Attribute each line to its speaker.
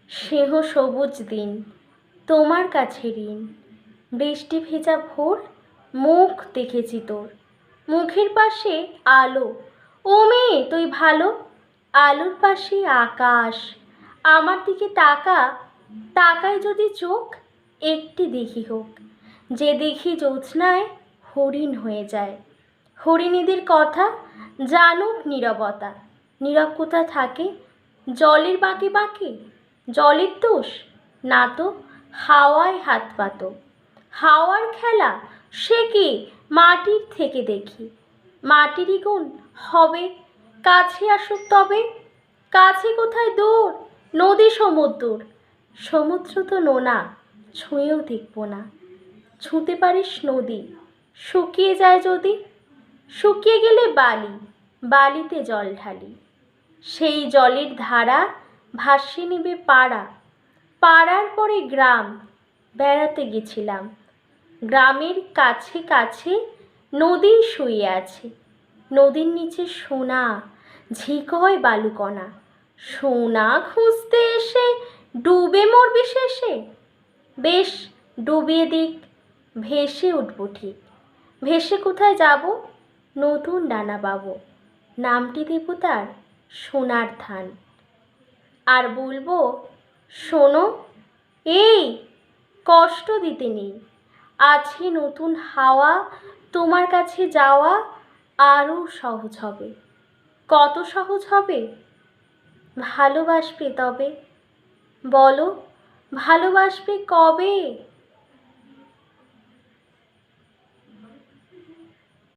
Speaker 1: স্নেহ সবুজ দিন তোমার কাছে ঋণ। বৃষ্টি ভেজা ভোর, মুখ দেখেছি তোর, মুখের পাশে আলো। ও মেয়ে তুই ভালো, আলোর পাশে আকাশ। আমার দিকে তাকা, তাকায় যদি চোখ, একটি দিঘি হোক, যে দিঘি জ্যোৎস্নায় হরিণ হয়ে যায়। হরিণীদের কথা জানুক নীরবতা, নীরব কোথা থাকে জলের বাঁকে বাঁকে। জলের দোষ না তো, হাওয়ায় হাত পাতো, হাওয়ার খেলা সে কি মাটির থেকে দেখি। মাটিরই গুণ হবে, কাছে আসুক তবে। কাছে কোথায় দূর নদী সমুদ্র, সমুদ্র তো নোনা, ছুঁয়েও দেখব না। ছুঁতে পারিস নদী, শুকিয়ে যায় যদি, শুকিয়ে গেলে বালি, বালিতে জল ঢালি। সেই জলের ধারা ভাসিয়ে নেবে পাড়া, পাড়ার পরে গ্রাম। বেড়াতে গেছিলাম, গ্রামের কাছে কাছে নদী শুয়ে আছে। নদীর নিচে সোনা, ঝিকয় বালুকণা। সোনা খুঁজতে এসে ডুবে মরবি শেষে। বেশ ডুবিয়ে দিক, ভেসে উঠব ঠিক। ভেসে কোথায় যাব, নতুন ডানা পাবো, নামটি দেব তার সোনার ধান। আর বলবো শোনো, এই কষ্ট দিতে নেই, আছে নতুন হাওয়া। তোমার কাছে যাওয়া আরও সহজ হবে। কত সহজ হবে, ভালোবাসবে তবে। বলো ভালোবাসবে কবে।